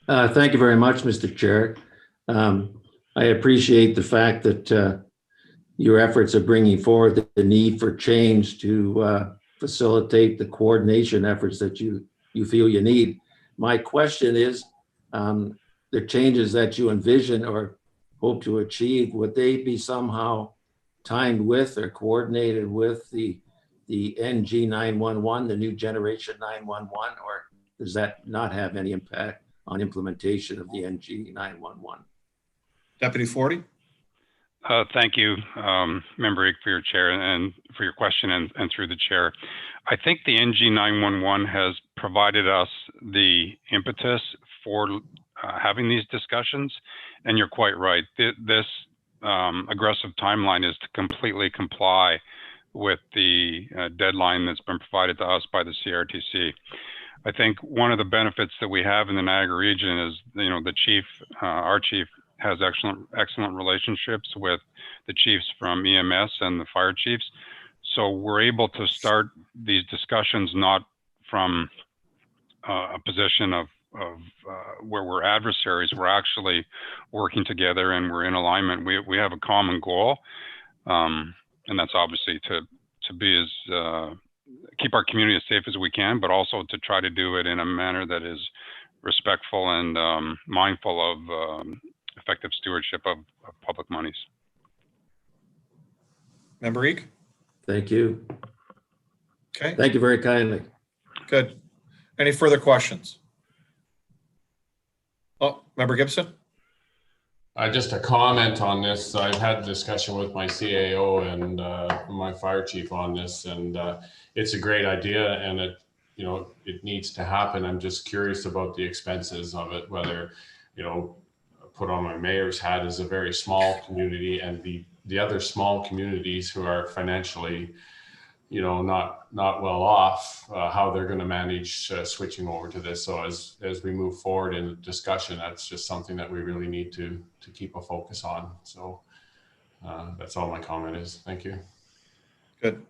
Thank you very much, Mr. Chair. I appreciate the fact that your efforts are bringing forward the need for change to facilitate the coordination efforts that you feel you need. My question is, the changes that you envision or hope to achieve, would they be somehow timed with or coordinated with the NG 911, the new generation 911, or does that not have any impact on implementation of the NG 911? Deputy Forty? Thank you, Member Eek, for your chair and for your question and through the chair. I think the NG 911 has provided us the impetus for having these discussions, and you're quite right. This aggressive timeline is to completely comply with the deadline that's been provided to us by the CRTC. I think one of the benefits that we have in the Niagara region is, the chief, our chief, has excellent relationships with the chiefs from EMS and the fire chiefs. So we're able to start these discussions not from a position of where we're adversaries. We're actually working together and we're in alignment. We have a common goal, and that's obviously to be as keep our community as safe as we can, but also to try to do it in a manner that is respectful and mindful of effective stewardship of public monies. Member Eek? Thank you. Okay. Thank you very kindly. Good. Any further questions? Oh, Member Gibson? Just a comment on this. I've had a discussion with my CAO and my fire chief on this, and it's a great idea, and it needs to happen. I'm just curious about the expenses of it, whether put on my mayor's hat, is a very small community, and the other small communities who are financially, not well off, how they're going to manage switching over to this. So as we move forward in the discussion, that's just something that we really need to keep a focus on. So that's all my comment is. Thank you. Good.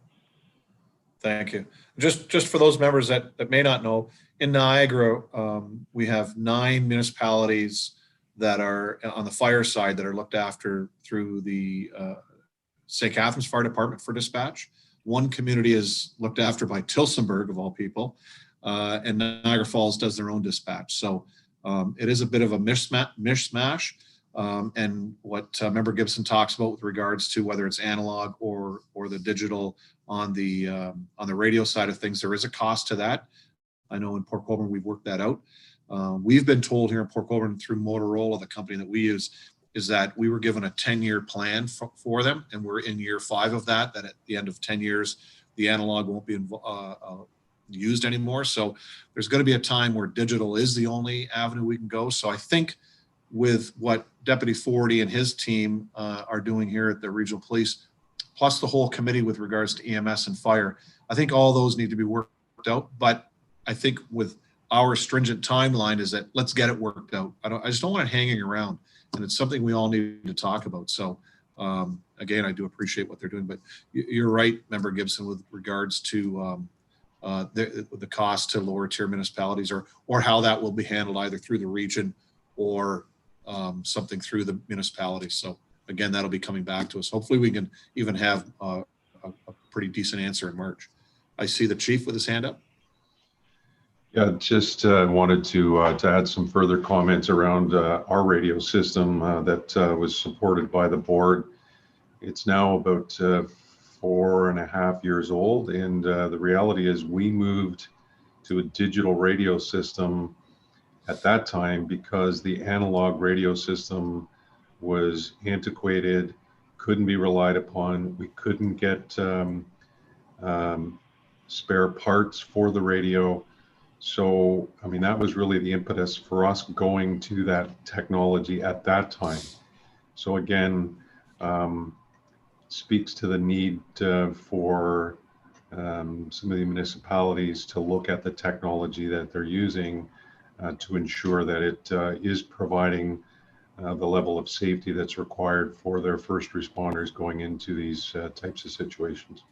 Thank you. Just for those members that may not know, in Niagara, we have 9 municipalities that are on the fire side that are looked after through the St. Catharines Fire Department for dispatch. One community is looked after by Tillsonburg, of all people, and Niagara Falls does their own dispatch. So it is a bit of a mishmash. And what Member Gibson talks about with regards to whether it's analog or the digital on the radio side of things, there is a cost to that. I know in Port Colborne we've worked that out. We've been told here in Port Colborne through Motorola, the company that we use, is that we were given a 10-year plan for them, and we're in year 5 of that. That at the end of 10 years, the analog won't be used anymore. So there's going to be a time where digital is the only avenue we can go. So I think with what Deputy Forty and his team are doing here at the regional police, plus the whole committee with regards to EMS and fire, I think all those need to be worked out. But I think with our stringent timeline is that let's get it worked out. I just don't want it hanging around, and it's something we all need to talk about. So again, I do appreciate what they're doing, but you're right, Member Gibson, with regards to the cost to lower tier municipalities, or how that will be handled either through the region or something through the municipality. So again, that'll be coming back to us. Hopefully we can even have a pretty decent answer in March. I see the chief with his hand up. Yeah, just wanted to add some further comments around our radio system that was supported by the board. It's now about 4.5 years old, and the reality is we moved to a digital radio system at that time because the analog radio system was antiquated, couldn't be relied upon. We couldn't get spare parts for the radio. So, I mean, that was really the impetus for us going to that technology at that time. So again, speaks to the need for some of the municipalities to look at the technology that they're using to ensure that it is providing the level of safety that's required for their first responders going into these types of situations.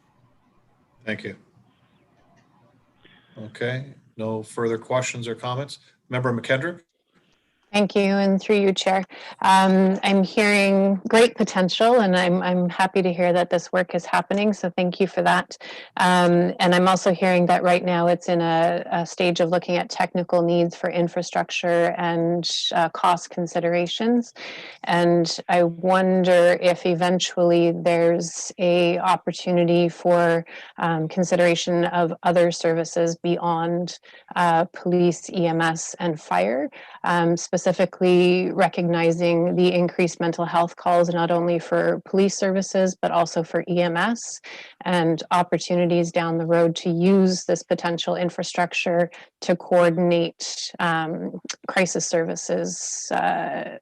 Thank you. Okay, no further questions or comments. Member McKendrick? Thank you, and through you, Chair. I'm hearing great potential, and I'm happy to hear that this work is happening, so thank you for that. And I'm also hearing that right now it's in a stage of looking at technical needs for infrastructure and cost considerations. And I wonder if eventually there's a opportunity for consideration of other services beyond police, EMS, and fire, specifically recognizing the increased mental health calls, not only for police services, but also for EMS, and opportunities down the road to use this potential infrastructure to coordinate crisis services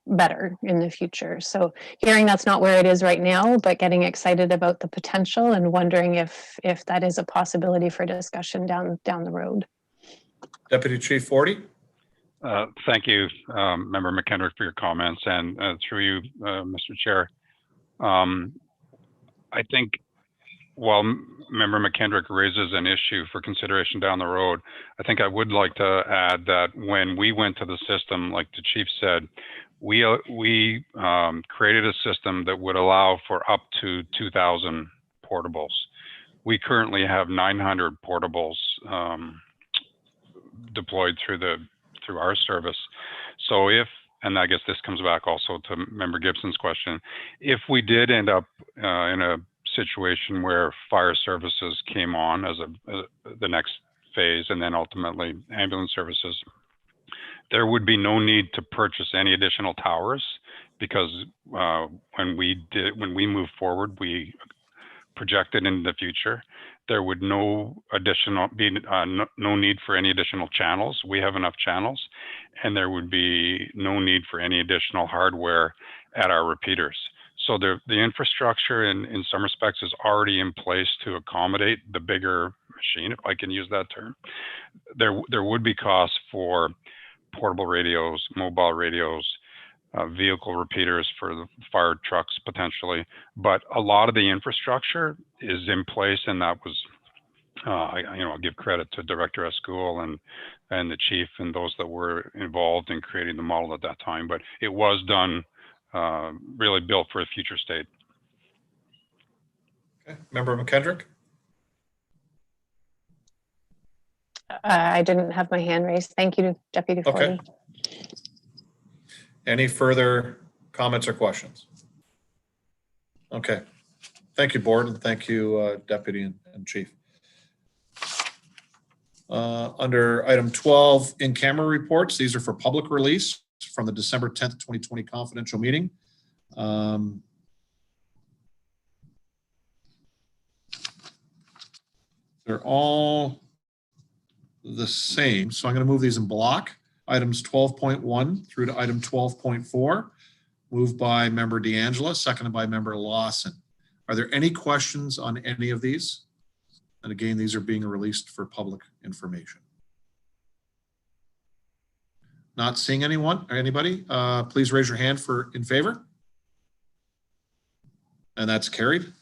better in the future. So hearing that's not where it is right now, but getting excited about the potential and wondering if that is a possibility for discussion down the road. Deputy Chief Forty? Thank you, Member McKendrick, for your comments, and through you, Mr. Chair. I think while Member McKendrick raises an issue for consideration down the road, I think I would like to add that when we went to the system, like the Chief said, we created a system that would allow for up to 2,000 portables. We currently have 900 portables deployed through our service. So if, and I guess this comes back also to Member Gibson's question, if we did end up in a situation where fire services came on as the next phase, and then ultimately ambulance services, there would be no need to purchase any additional towers, because when we move forward, we projected into the future there would be no need for any additional channels. We have enough channels, and there would be no need for any additional hardware at our repeaters. So the infrastructure in some respects is already in place to accommodate the bigger machine, if I can use that term. There would be costs for portable radios, mobile radios, vehicle repeaters for the fire trucks potentially, but a lot of the infrastructure is in place, and that was, I'll give credit to Director Escool and the chief and those that were involved in creating the model at that time. But it was done, really built for a future state. Okay. Member McKendrick? I didn't have my hand raised. Thank you, Deputy Forty. Okay. Any further comments or questions? Okay. Thank you, Board, and thank you, Deputy and Chief. Under item 12, in-camera reports, these are for public release from the December 10th, 2020 confidential meeting. They're all the same, so I'm going to move these in block. Items 12.1 through to item 12.4, moved by Member DeAngela, seconded by Member Lawson. Are there any questions on any of these? And again, these are being released for public information. Not seeing anyone or anybody, please raise your hand for in favor. And that's carried.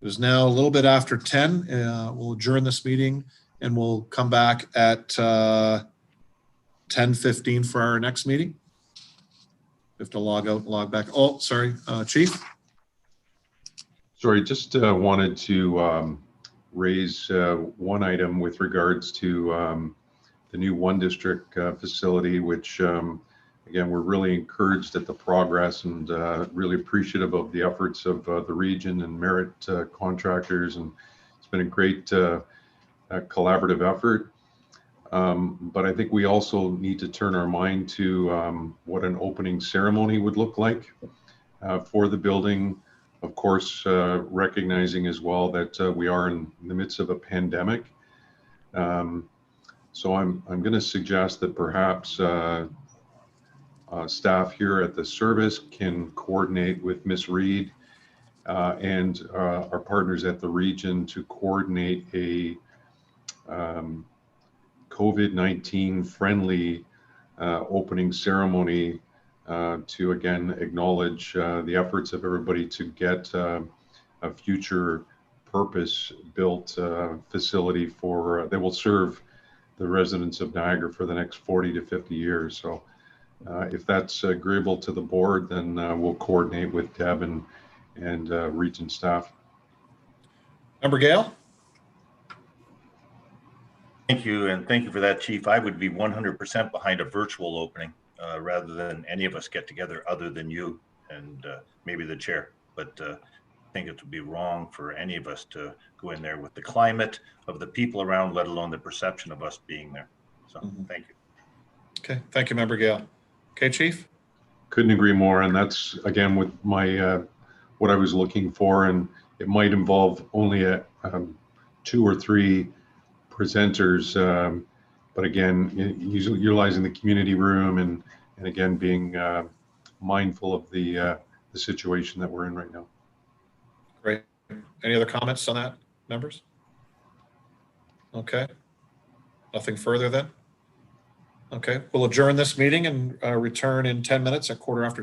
It is now a little bit after 10. We'll adjourn this meeting and we'll come back at 10:15 for our next meeting. We have to log out, log back. Oh, sorry, Chief. Sorry, just wanted to raise one item with regards to the new One District facility, which again, we're really encouraged at the progress and really appreciative of the efforts of the region and Merit contractors. And it's been a great collaborative effort. But I think we also need to turn our mind to what an opening ceremony would look like for the building. Of course, recognizing as well that we are in the midst of a pandemic. So I'm going to suggest that perhaps staff here at the service can coordinate with Ms. Reed and our partners at the region to coordinate a COVID-19 friendly opening ceremony to again acknowledge the efforts of everybody to get a future purpose-built facility for that will serve the residents of Niagara for the next 40 to 50 years. So if that's agreeable to the board, then we'll coordinate with Deb and region staff. Member Gale? Thank you, and thank you for that, Chief. I would be 100% behind a virtual opening rather than any of us get together other than you and maybe the chair. But I think it would be wrong for any of us to go in there with the climate of the people around, let alone the perception of us being there. So thank you. Okay, thank you, Member Gale. Okay, Chief? Couldn't agree more. And that's, again, with my what I was looking for. And it might involve only 2 or 3 presenters. But again, utilizing the community room and again, being mindful of the situation that we're in right now. Great. Any other comments on that, members? Okay. Nothing further then? Okay, we'll adjourn this meeting and return in 10 minutes at 10:15.